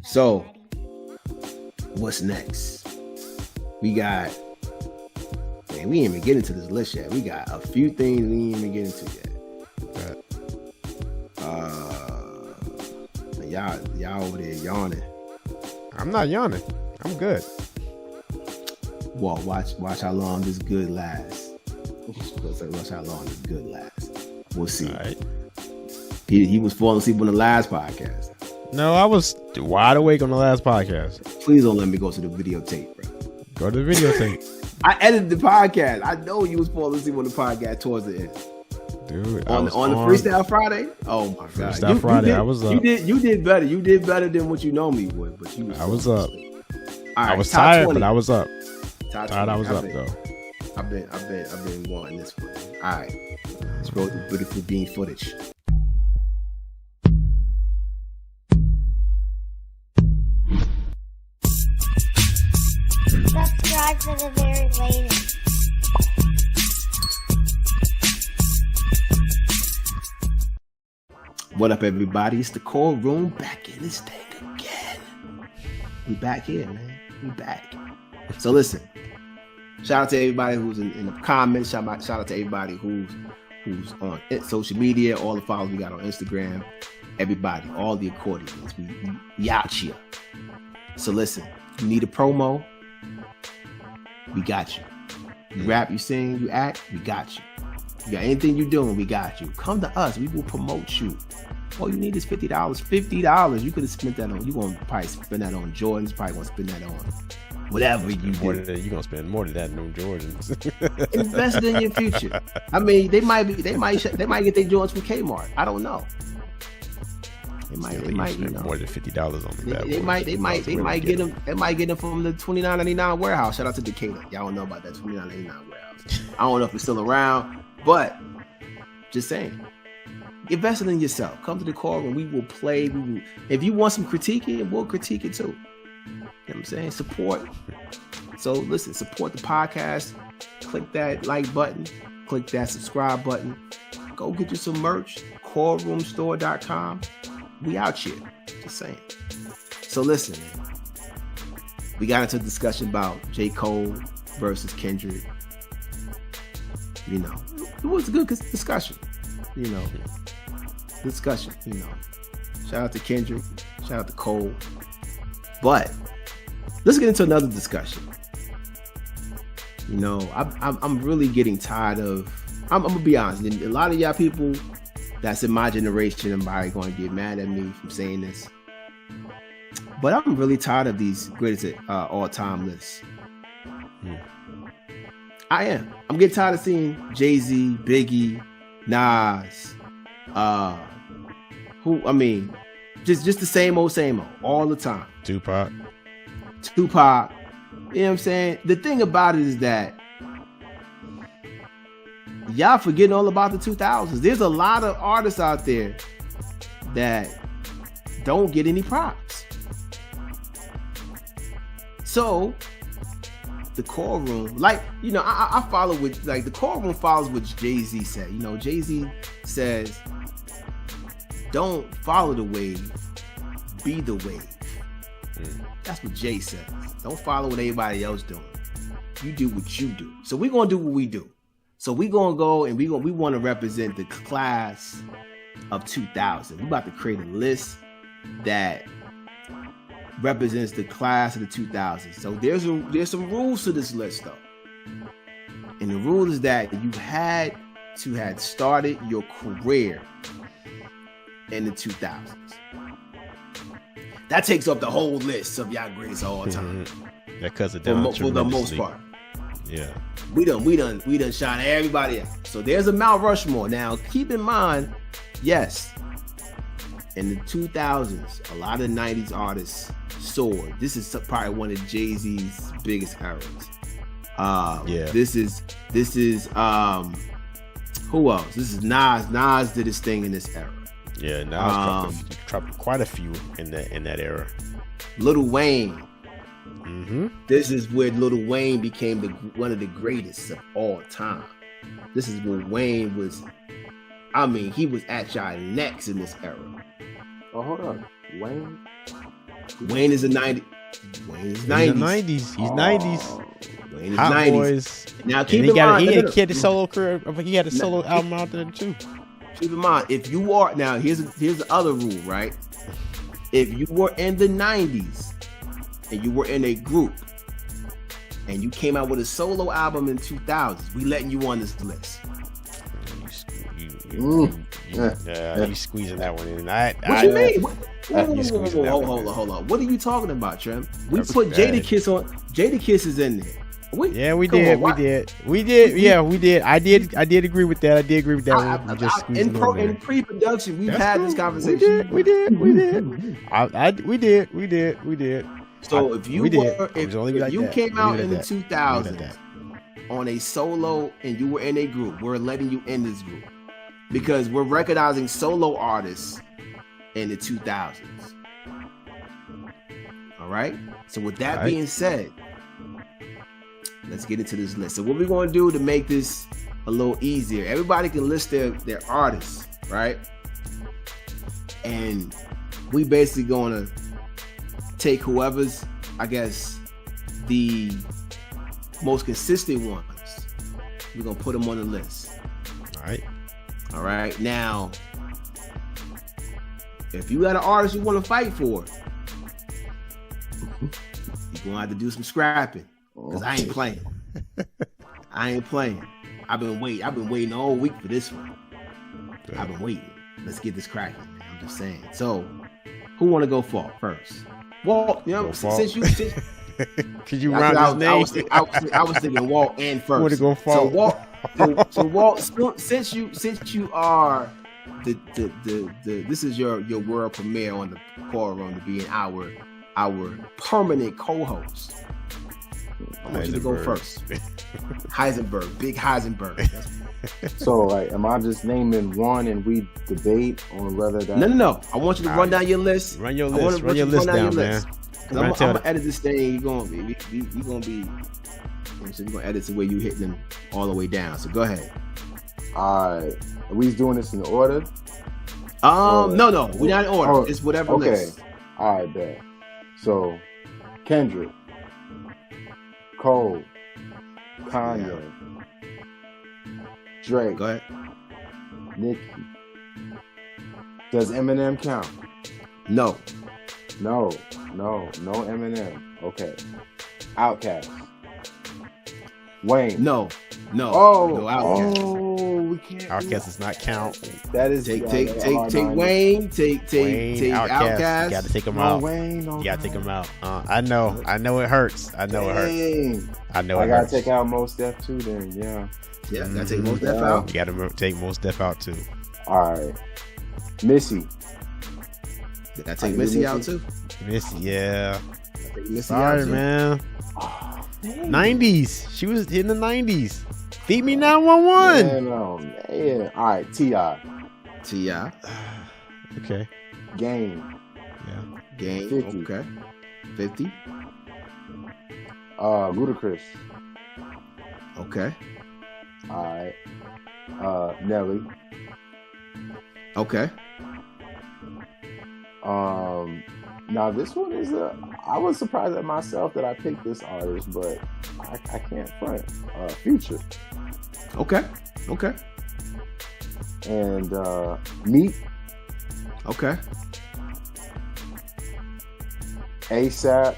So, what's next? We got, man, we ain't even get into this list yet. We got a few things we ain't even get into yet. Y'all over there yawning. I'm not yawning. I'm good. Well, watch how long this good lasts. Watch how long this good lasts. We'll see. All right. He was falling asleep on the last podcast. No, I was wide awake on the last podcast. Please don't let me go to the videotape, bro. Go to the videotape. I edited the podcast. I know you was falling asleep on the podcast towards the end. Dude, on the Freestyle Friday. Oh my god, Freestyle Friday. I was up. You did better. You did better than what you normally would. But I was up. All right, I was tired, 20. But I was up. Tired. I was up though. I've been wanting this one. All right, let's roll the beautiful bean footage. Subscribe for the very latest. What up, everybody? It's the Core Room back in this thing again. We back here, man. We back. So listen, shout out to everybody who's in the comments. Shout out to everybody who's on social media. All the followers we got on Instagram. Everybody, all the accordions. We out here. So listen, you need a promo? We got you. You rap, you sing, you act, we got you. You got anything you doing, we got you. Come to us, we will promote you. All you need is $50. $50. You could have spent that on. You gonna probably spend that on Jordans. Probably gonna spend that on whatever you do. You gonna spend more than that on Jordans. Invest in your future. I mean, they might get their Jordans from Kmart. I don't know. They might you know, more than $50 on the They might get them. They might get them from the $29.99 warehouse. Shout out to Decatur. Y'all don't know about that $29.99 warehouse. I don't know if it's still around, but just saying. Invest in yourself. Come to the core and we will play. If you want some critiquing, we'll critique it too. You know what I'm saying? Support. So listen, support the podcast. Click that like button. Click that subscribe button. Go get you some merch. CoreRoomStore.com. We out here. Just saying. So listen, man. We got into a discussion about J. Cole versus Kendrick. You know, it was a good discussion. You know. Discussion, you know. Shout out to Kendrick, shout out to Cole. But let's get into another discussion. You know, I'm really getting tired of. I'm gonna be honest. A lot of y'all people that's in my generation are probably going to get mad at me from saying this. But I'm really tired of these greatest all-time lists. I am. I'm getting tired of seeing Jay-Z, Biggie, Nas. Just the same old all the time. Tupac. You know what I'm saying? The thing about it is that y'all forgetting all about the 2000s. There's a lot of artists out there that don't get any props. So the core room, like, you know, I follow with, like, the core room follows what Jay-Z said. You know, Jay-Z says, don't follow the wave, be the wave. That's what Jay says. Don't follow what everybody else doing. You do what you do. So we're gonna do what we do. So we're gonna go and we want to represent the class of 2000. We're about to create a list that represents the class of the 2000s. So there's some rules to this list though. And the rule is that you had to have started your career in the 2000s. That takes up the whole list of y'all greatest of all time. That cuts it down for the most part. Yeah. We done shot everybody out. So there's a Mount Rushmore. Now keep in mind, yes, in the 2000s, a lot of 90s artists soared. This is probably one of Jay-Z's biggest eras. This is who else? This is Nas. Nas did his thing in this era. Yeah, Nas dropped quite a few in that era. Lil Wayne. This is where Lil Wayne became one of the greatest of all time. This is when Wayne was, he was at y'all necks in this era. Oh, hold on. Wayne? Wayne is a 90. Wayne is 90s. He's 90s. Wayne is Hot 90s. Boys. Now keep And in mind, he had a solo career. He had a solo album out there too. Keep in mind, if you are now, here's the other rule, right? If you were in the 90s and you were in a group and you came out with a solo album in 2000s, we letting you on this list. You squeezing that one in. What you mean? Hold on. What are you talking about, Trem? We put Jadakiss on. Jadakiss is in there. We did. I did agree with that. In pre-production, we've had this conversation. We did. So if you came out in the 2000s on a solo and you were in a group, we're letting you in this group because we're recognizing solo artists in the 2000s. All right. So with that being said, let's get into this list. So what we're going to do to make this a little easier, everybody can list their artists, right? And we basically going to take whoever's, I guess, the most consistent ones. We're going to put them on the list. All right. Now, if you got an artist you want to fight for, you're going to have to do some scrapping. Because I ain't playing. I've been waiting all week for this one. I've been waiting. Let's get this cracking, man. I'm just saying. So, who want to go first? Walt, since could you round his name? I was thinking Walt and first. Want to go Walt? So Walt, since you are the this is your world premiere on the Core Room to being our permanent co-host. I want you to go first. Heisenberg, big Heisenberg. So, like, am I just naming one and we debate on whether that? No. I want you to run down your list. Run your list down, man. I'm gonna edit this thing. You're gonna be. So you're gonna edit to where you hitting them all the way down. So go ahead. All right. Are we doing this in order? No. We're not in order. Oh, it's whatever okay. list. All right, bet. So, Kendrick, Cole, Kanye, Drake. Go ahead. Nicki. Does Eminem count? No. No Eminem. Okay. Outkast. Wayne. No. No Outkast. Oh, we can't. Outkast does not count. That is take Wayne. Take Outkast. You gotta take him out. Wayne, you gotta take him out. I know it hurts. I gotta take out Mos Def too. Then yeah, gotta take Mos Def out. You gotta take Mos Def out too. All right, Missy. Did I take Missy out too? Missy, yeah. Sorry, man. 90s. She was in the 90s. Feed me 911. Man. All right, T.I. Okay. Game. Yeah. Game. 50. Okay. 50. Ludacris. Okay. All right. Nelly. Okay. Now this one is I was surprised at myself that I picked this artist, but I can't front. Future. Okay. And Meat. Okay. ASAP.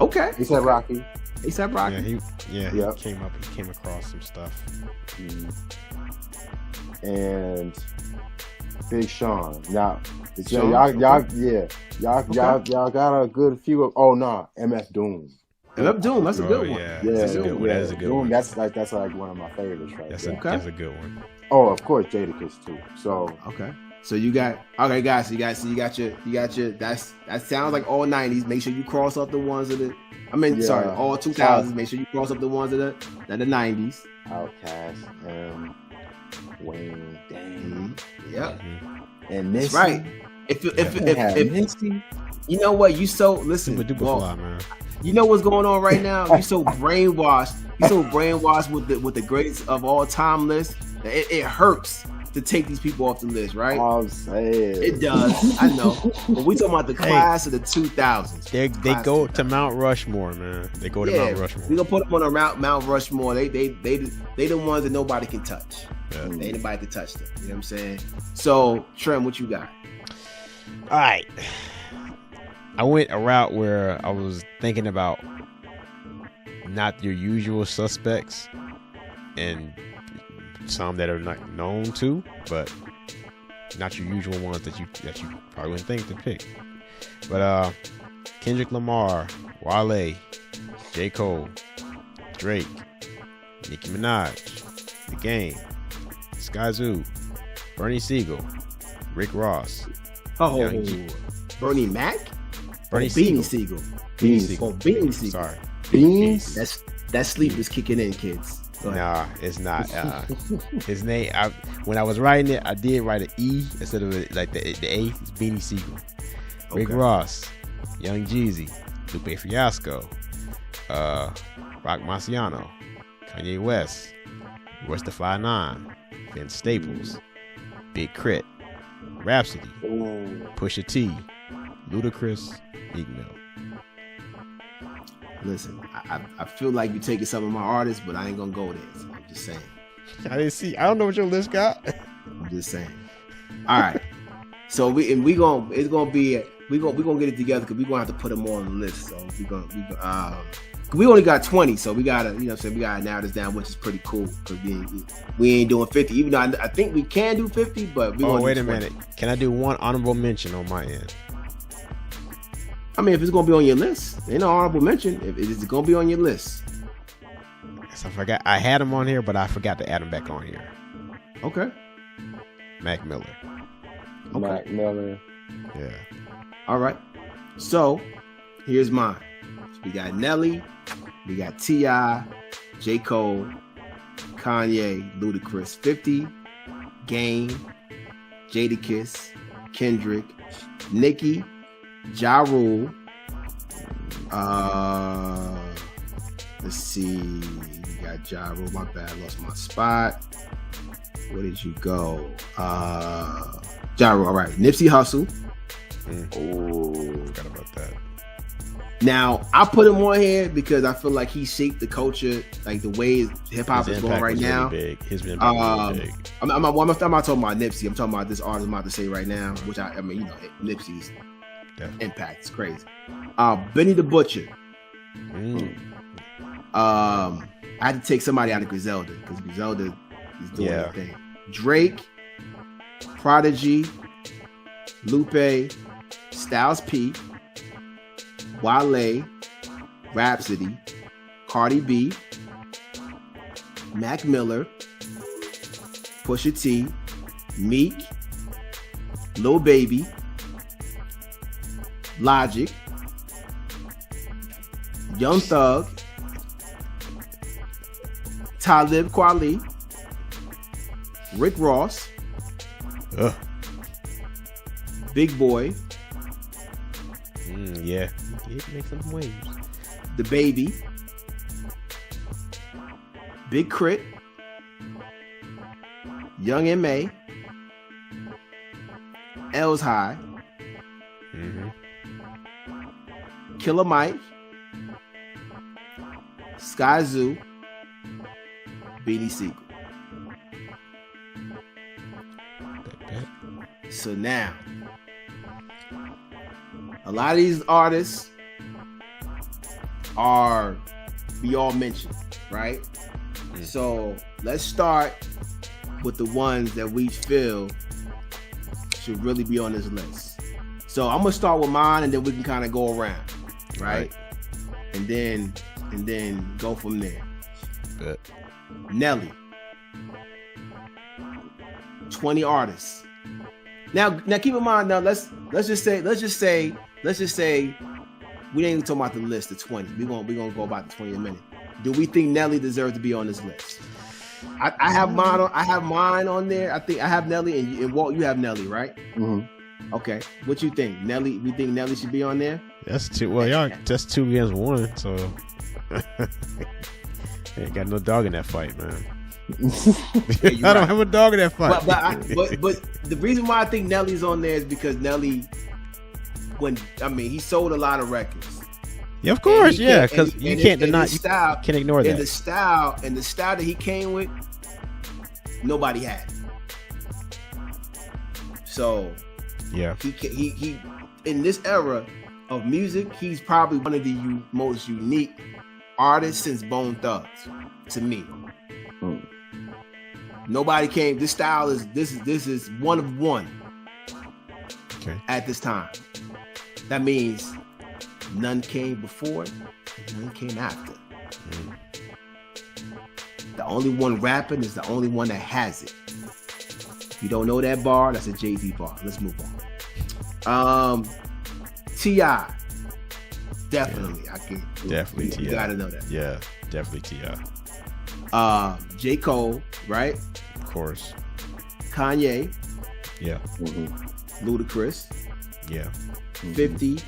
Okay. ASAP Rocky. ASAP Rocky. He came across some stuff. And Big Sean. Now, Sean? y'all got a good few of. Oh no, MF Doom. MF Doom. That's a good one. Yeah, that's a good one. That is a good one. That's like one of my favorites, right? That's a good one. Oh, of course, Jadakiss too. So okay. So you got guys. You got your. That sounds like all 90s. Make sure you cross up the ones that all 2000s. Make sure you cross up the ones that are the 90s. Outkast, Wayne, dang. Yep. And Missy. That's right. If Missy, you know what, you so listen. Man. You know what's going on right now? You so brainwashed. You so brainwashed with the greatest of all time list. It hurts to take these people off the list, right? I'm saying It does. I know. But we talking about the class of the 2000s. They go to Mount Rushmore, man. They go to Mount Rushmore. We gonna put them on a Mount Rushmore. They the ones that nobody can touch. Yeah. Ain't nobody can touch them. You know what I'm saying? So, Trem, what you got? All right. I went a route where I was thinking about not your usual suspects and some that are not known to, but not your usual ones that you probably wouldn't think to pick. But Kendrick Lamar, Wale, J. Cole, Drake, Nicki Minaj, The Game, Skyzoo, Bernie Siegel, Rick Ross. Oh, Bernie Mac? Bernie Beanie Siegel. Siegel. Beanie Siegel. Oh, Beanie Siegel. Sorry. Beans. That sleep is kicking in, kids. Go ahead. Nah, it's not. His name. When I was writing it, I did write an E instead of like the A. It's Beanie Siegel. Rick Ross, Young Jeezy, Lupe Fiasco, Rock Marciano, Kanye West, Royce the 5'9", Vince Staples, Big Crit, Rhapsody, Pusha T, Ludacris, Meek Mill. Listen, I feel like you're taking some of my artists, but I ain't gonna go there. So I'm just saying. I don't know what your list got. I'm just saying. All right. So we gonna get it together because we gonna have to put them all on the list. So we only got 20, so we gotta, you know what I'm saying, we gotta narrow this down, which is pretty cool because we ain't doing 50. Even though I think we can do 50, but wait a minute. Can I do one honorable mention on my end? I mean, if it's gonna be on your list, ain't no honorable mention. If it's gonna be on your list. I forgot. I had him on here, but I forgot to add him back on here. Okay. Mac Miller. Okay. Mac Miller. Yeah. All right. So here's mine. We got Nelly, we got T.I., J. Cole, Kanye, Ludacris, 50, Game, Jadakiss, Kendrick, Nicki, Ja Rule. Let's see. We got Ja Rule. My bad, lost my spot. Where did you go? Ja Rule. All right. Nipsey Hussle. Forgot about that. Now I put him on here because I feel like he shaped the culture, like the way hip hop is going right now. Really big. His impact was really big. I'm not talking about Nipsey. I'm talking about this artist I'm about to say right now, which I mean, you know, Nipsey's impact is crazy. Benny the Butcher. I had to take somebody out of Griselda because Griselda is doing their thing. Drake, Prodigy, Lupe, Styles P, Wale, Rhapsody, Cardi B, Mac Miller, Pusha T, Meek, Lil Baby, Logic, Young Thug, Talib Kweli, Rick Ross, Big Boy, yeah, he can make some waves. The Baby, Big Crit, Young M.A., Els High, Killer Mike, Skyzoo, Beanie Siegel. So now, a lot of these artists are we all mentioned, right? So let's start with the ones that we feel should really be on this list. So I'm gonna start with mine, and then we can kind of go around, right? And then go from there. Good. Nelly, 20 artists. Now keep in mind. Now let's just say we ain't even talking about the list of 20. We're gonna go about the 20 in a minute. Do we think Nelly deserves to be on this list? I have mine on there. I think I have Nelly, and Walt, you have Nelly, right? Mm-hmm. Okay. What you think, Nelly? We think Nelly should be on there? That's two. Well, y'all just 2 against 1, so ain't got no dog in that fight, man. Yeah, you're I don't right. have a dog in that fight. But the reason why I think Nelly's on there is because Nelly, he sold a lot of records. Yeah, of course, And he yeah, can't- because and- you and can't his deny, style, you can't ignore and that. the style that he came with, nobody had. So Yeah, he in this era of music, he's probably one of the most unique artists since Bone Thugs to me. Nobody came. This style is this is one of one okay. at this time. That means none came before, none came after. The only one rapping is the only one that has it. If you don't know that bar, that's a Jay-Z bar. Let's move on. T.I. Definitely. Definitely You T.I. gotta know that. Yeah, definitely T.I. J. Cole, right? Of course. Kanye, Yeah, Ludacris, yeah. 50,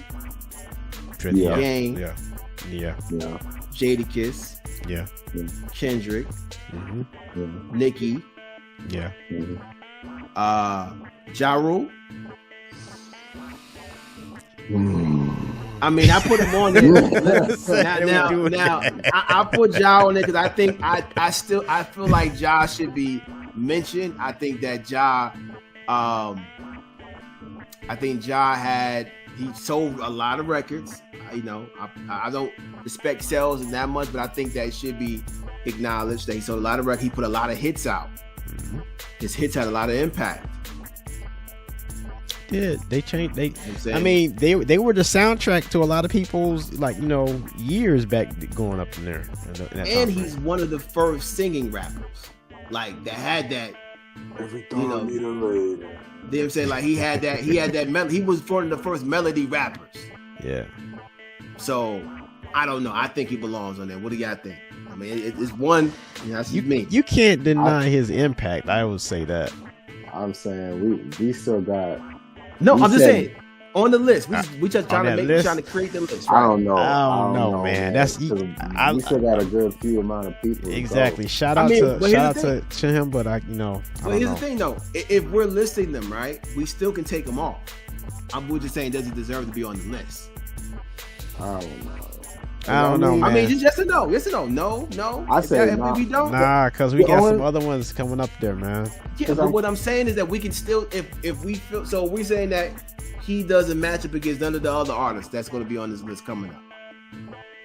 Yeah, Game, yeah, yeah, Jadakiss, yeah. Kendrick, Mm-hmm. Nicki, Yeah. Ja Rule. I mean, I put him on there. now, I put Ja on there because I think I feel like Ja should be mentioned. I think that Ja he sold a lot of records. I don't respect sales that much, but I think that it should be acknowledged that he sold a lot of records. He put a lot of hits out. Mm-hmm. His hits had a lot of impact. Yeah, they changed. They saying? they were the soundtrack to a lot of people's years back going up in there. And he's one of the first singing rappers, like that had that. Every time you know, You know what I'm saying? Like he had that melody. He was one of the first melody rappers. Yeah. So I don't know. I think he belongs on there. What do y'all think? I mean, it's one. That's me. You can't deny his impact. I would say that. I'm saying we still got. No, you I'm just said- saying on the list. We just on trying that to list? trying to create the list. I Right? don't know. I don't know, man. That's- we I- still got a good few amount of people. Exactly. Shout I out mean, to but shout here's out the to him, but I But don't here's know. the thing, though. If we're listing them, right, we still can take them off. We're just saying, does he deserve to be on the list? I don't know. I don't know, I man. mean, just yes or no. Yes or no. No. I If say if nah. we don't. Nah, because we The got only- some other ones coming up there, man. Yeah, 'Cause but I'm- what I'm saying is that we can still, if we feel, so we're saying that he doesn't match up against none of the other artists that's going to be on this list coming up.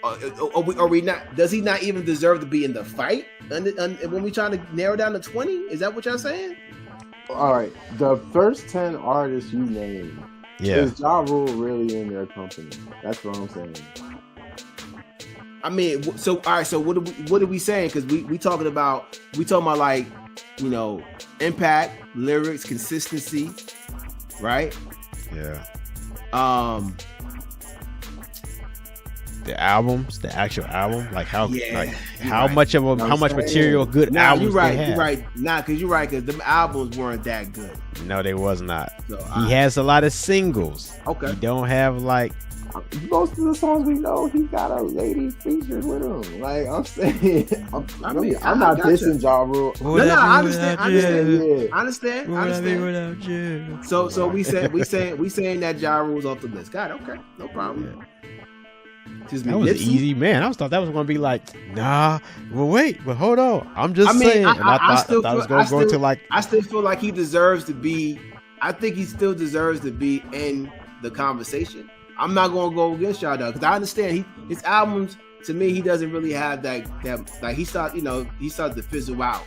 Are we not? Does he not even deserve to be in the fight? When we trying to narrow down to 20, is that what y'all saying? All right, the first 10 artists you named, Yeah. is Ja Rule really in their company? That's what I'm saying. I mean, so all right. So what are we saying? Because we talking about like, impact, lyrics, consistency, right? Yeah. The albums, the actual album, like how right. much of I'm how much saying. material good Nah, albums you're right. they have. You're right. Nah, because you're right. Because the albums weren't that good. No, they was not. So, He has a lot of singles. Okay. He don't have like Most of the songs we know, he got a lady featured with him. Like I'm saying, I'm I not gotcha. dissing Ja Rule. No, I understand. Yeah. I understand. So we saying that Ja Rule's off the list. Got it. Okay, no problem. Excuse me. that was Nipsey? easy, man. I thought that was gonna be like, nah. Well, wait, but hold on. I'm just I mean, saying. I And I thought still it was feel- gonna go to like. I still feel like he deserves to be. I think he still deserves to be in the conversation. I'm not gonna go against y'all though, because I understand his albums. To me, he doesn't really have that like he started to fizzle out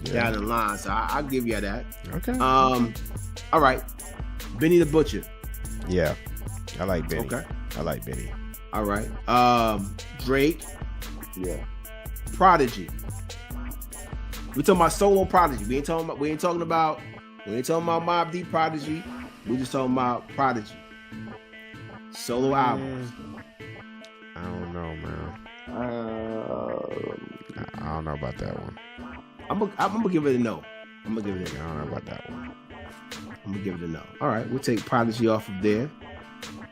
down the line. So I'll give you that. Okay. All right, Benny the Butcher. Yeah, I like Benny. Okay. I like Benny. All right. Drake. Yeah. Prodigy. We talking about solo Prodigy. We ain't talking about Mobb Deep Prodigy. We just talking about Prodigy. Solo albums. I don't know, man. I don't know about that one. I'm gonna give it a no. I don't know about that one. I'm gonna give it a no. All right, we'll take Prodigy off of there.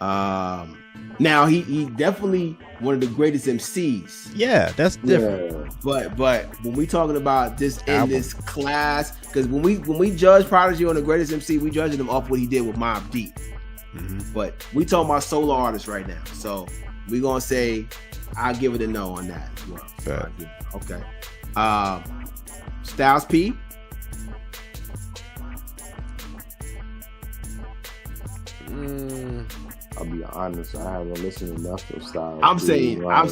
Now he definitely one of the greatest MCs. Yeah, that's different. But when we talking about this in Album. this class, because when we judge Prodigy on the greatest MC, we judging him off what he did with Mobb Deep. Mm-hmm. But we talking about solo artists right now, so we gonna say I'll give it a no on that as well. Fair. Okay. Styles P. I'll be honest, I haven't listened enough to Styles. I'm saying yeah.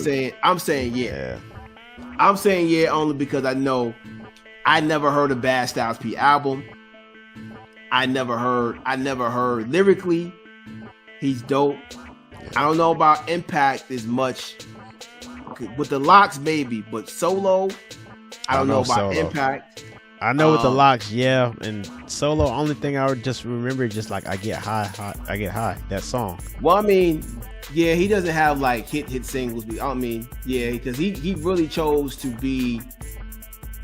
Yeah. I'm saying yeah only because I know I never heard a bad Styles P album. I never heard lyrically. He's dope. I don't know about impact as much with the locks, maybe, but solo, I don't know about solo. impact. I know with the locks, yeah, and solo. Only thing I would just remember is just like I get high. That song. Well, I mean, yeah, he doesn't have like hit singles. I mean, yeah, because he really chose to be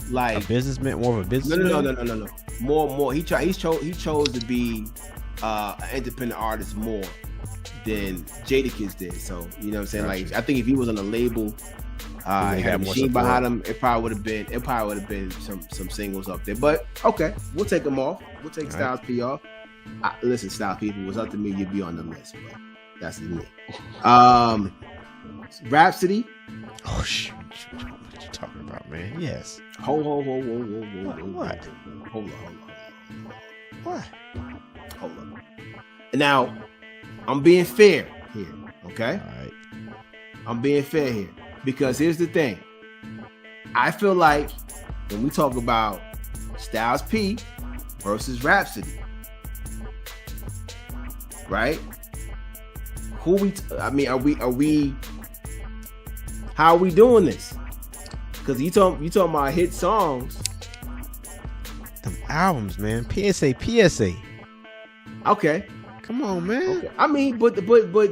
like A businessman, more of a businessman. No. More. He chose to be an independent artist more than Jadakiss did. So you know what I'm saying? Gotcha. Like I think if he was on a label, They had a have more machine support. behind him, it probably would have been some singles up there. But okay, we'll take them off. We'll take Styles P off. Listen, Styles P, if it was up to me, you'd be on the list. But that's me. Rhapsody. Oh shoot! What you talking about, man? Yes. Hold What? on. Now, I'm being fair here, okay? All right. I'm being fair here because here's the thing. I feel like when we talk about Styles P versus Rhapsody, right? How are we doing this? Because you talking about hit songs. Them albums, man. PSA. Okay. Come on, man. Okay. I mean, but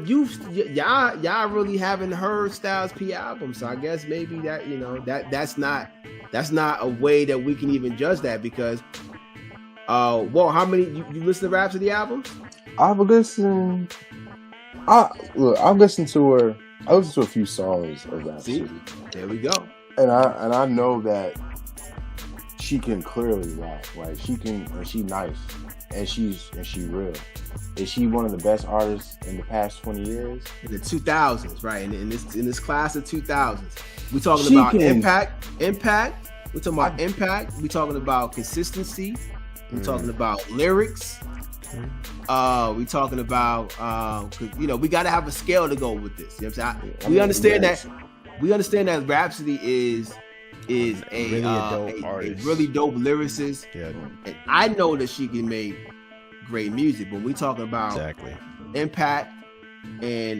y'all really haven't heard Styles P albums, so I guess maybe that that's not a way that we can even judge that because how many you listen to Rhapsody albums? I've listened to a few songs of Rhapsody. See, there we go. And I know that she can clearly rap. Like she can, and she nice, and she real. Is she one of the best artists in the past 20 years? In the 2000s, right? In this class of 2000s, we talking about impact. We talking about impact. We talking about consistency. We talking about lyrics. We talking about we got to have a scale to go with this. You know what I'm saying? We understand that Rhapsody is a really dope lyricist. Yeah. And I know that she can make great music, but we talking about Exactly. impact and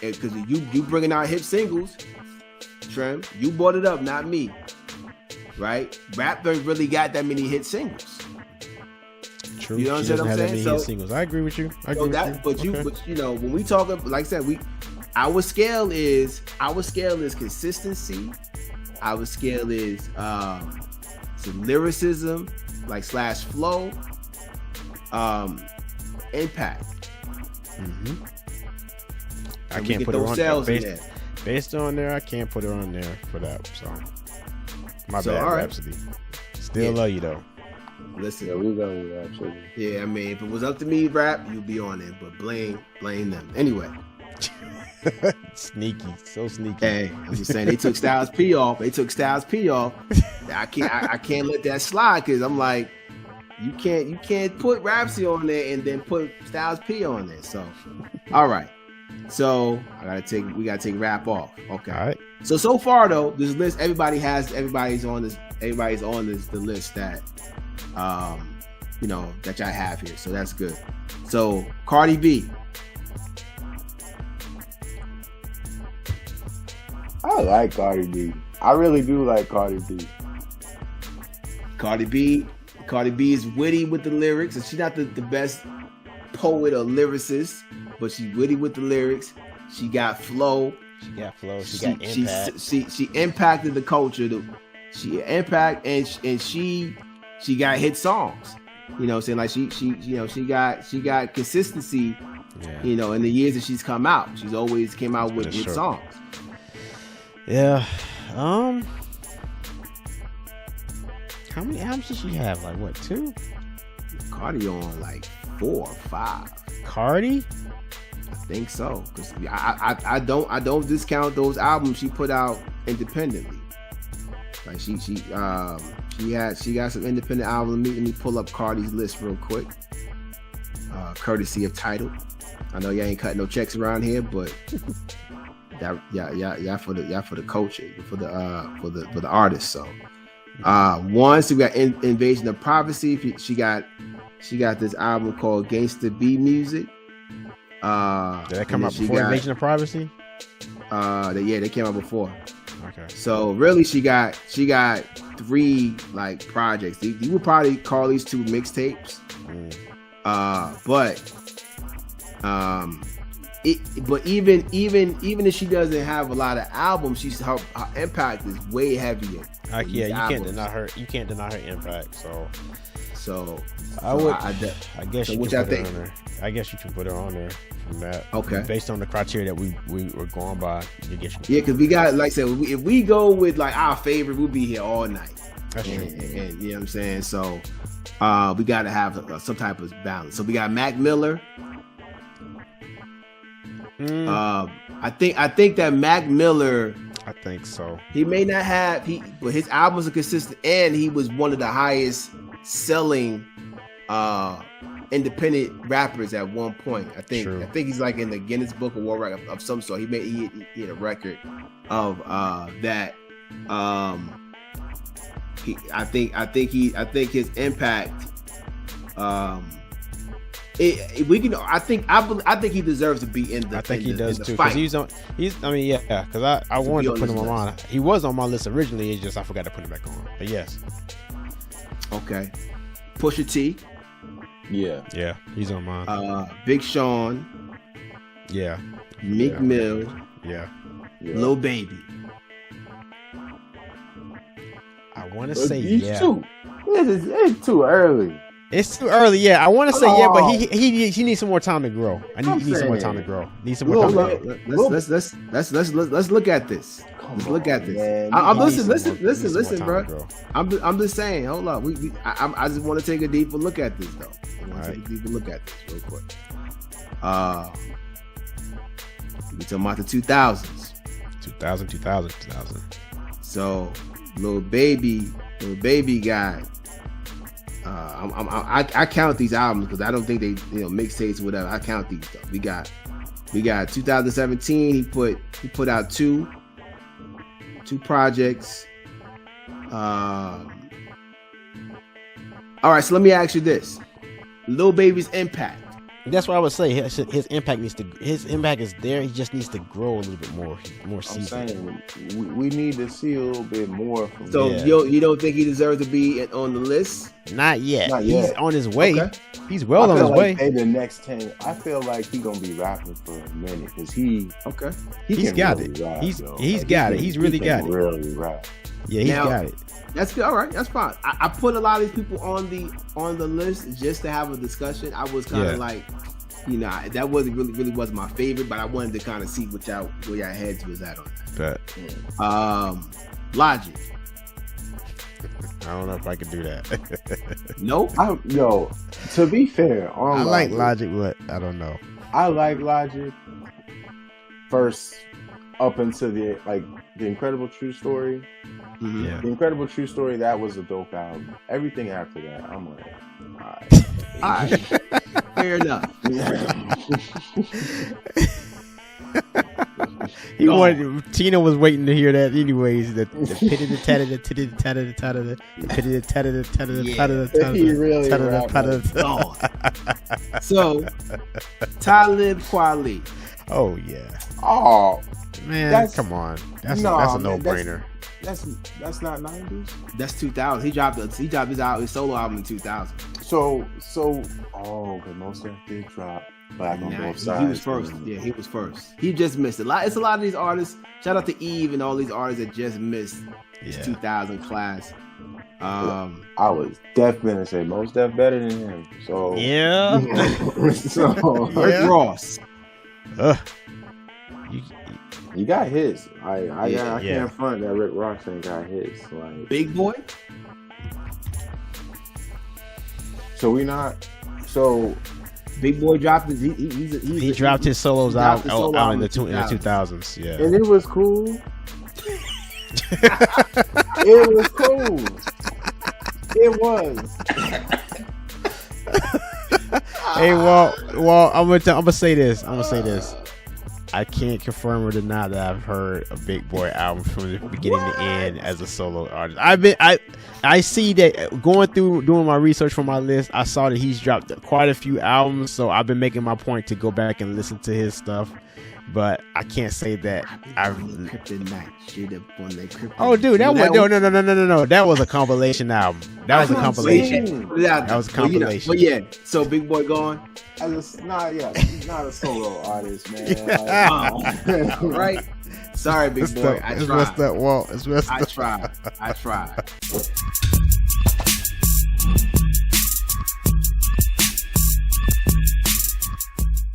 because you bringing out hit singles, Trem, you brought it up, not me, right? Rap don't really got that many hit singles. True. You know what She doesn't I'm have that saying? many hit singles. I agree with you. When we talk, like I said, our scale is consistency. Our scale is some lyricism, like / flow, impact. Mm-hmm. I And we can't can put it throw on sales in there. there. Based on there, I can't put it on there for that song. My So, bad, all right. Rhapsody. Still Yeah. love you though. Listen, Yeah, we go with Rhapsody. yeah, I mean, if it was up to me, rap, you'd be on it. But blame them. Anyway, Sneaky, so sneaky. hey, I'm just saying they took Styles P off. I can't let that slide because I'm like, you can't put Rhapsody on there and then put Styles P on there. So, all right. So we gotta take rap off. Okay. All right. So far though, this list, everybody's on the list that that y'all have here. So that's good. So Cardi B. I like Cardi B. I really do like Cardi B. Cardi B is witty with the lyrics, and she's not the best poet or lyricist, but she's witty with the lyrics. She got flow. She got flow. She got impact. She impacted the culture. She impact and she got hit songs. You know what I'm saying? Like she got consistency. Yeah. You know, in the years that she's come out, she's always came out with hit songs. Yeah. How many albums did she have? Like what, 2? Cardi on like 4 or 5. Cardi? I think so. Cause I don't discount those albums she put out independently. Like she got some independent albums. Let me pull up Cardi's list real quick. Courtesy of Tidal. I know y'all ain't cutting no checks around here, but yeah for the culture, for the artists. So one, so we got Invasion of Privacy. She got this album called Gangsta B Music. Did that come out before Invasion of Privacy? They came out before. Okay. So really, she got 3 like projects. You would probably call these 2 mixtapes. But even if she doesn't have a lot of albums, her impact is way heavier. You can't deny her. You can't deny her impact. So I guess you can put her on there. I guess you can put her on there from that. Okay. Based on the criteria that we were going by, because we got, like I said, if we go with like our favorite, we'll be here all night. That's true. And you know what I'm saying. So we got to have some type of balance. So we got Mac Miller. I think that Mac Miller. I think so. He may not have but his albums are consistent, and he was one of the highest selling independent rappers at one point. I think he's like in the Guinness Book of World Record of some sort. He had a record of that. I think his impact. I think he deserves to be in the. I think he does too. Because Because I wanted to put him on mine. He was on my list originally. It's just I forgot to put him back on. But yes. Okay. Pusha T. Yeah, he's on mine. Big Sean. Yeah. Meek Mill. Yeah. Lil Baby. I want to say yeah. It's too early. It's too early, yeah. I want to say yeah, but he needs some more time to grow. He needs some more time to grow. Let's look at this. Look at this. I'm listen, bro. I'm just saying. Hold up. I just want to take a deeper look at this, though. Take a deeper look at this real quick. We talking about the 2000s. 2000. So, Lil Baby got. I count these albums because I don't think they mixtapes or whatever. I count these though. We got 2017. He put out two projects. All right, so let me ask you this: Lil Baby's impact. That's what I would say. His impact is there. He just needs to grow a little bit more seasoned. I'm saying we need to see a little bit more from him. So you don't think he deserves to be on the list? Not yet. He's on his way. Okay. He's well on his way. Hey, the next 10, I feel like he's gonna be rapping for a minute because he's got it. He's got it. He's really got it. Really rap. Yeah, he's got it. That's good. All right, that's fine. I put a lot of these people on the list just to have a discussion. I was kind of like, that wasn't really wasn't my favorite, but I wanted to kind of see where y'all heads was at on that. Logic. I don't know if I can do that. Nope. To be fair, I like Logic, but I don't know. I like Logic first up into the Incredible True Story. Mm-hmm. Yeah. The Incredible True Story, that was a dope album. Everything after that, I'm like, all right. Fair enough. Tina was waiting to hear that anyways. The pity the tatter the titty the tatter the tatter the pity the tatter the tatter the tatter the tatter the tatter. So Talib Kweli. Oh yeah. Oh man, come on. That's a no-brainer. That's not 90s. That's 2000. He dropped his solo album in 2000. So but most of them did drop Black on Both Sides. He was first. Yeah, he was first. He just missed a lot. It's a lot of these artists. Shout out to Eve and all these artists that just missed this 2000 class. I was definitely gonna say most Def better than him. So Yeah. so Rick Ross. he got hits. I Yeah. can't front that Rick Ross ain't got hits. Like Big Boy. so we not so Big Boy dropped his. He dropped his solos out in the 2000s. Yeah. and it was cool. It was cool. It was. Hey, well, I'm gonna say this. I can't confirm or deny that I've heard a Big Boy album from the beginning to end as a solo artist. I see that going through doing my research for my list. I saw that he's dropped quite a few albums, so I've been making my point to go back and listen to his stuff. But I can't say that I've. Oh, dude, that was no. That was a compilation album. That was a compilation. But yeah, so Big Boy gone. He's not a solo artist, man. Right? Sorry, Big Boy. I tried. It's messed up, Walt. It's messed up. I tried.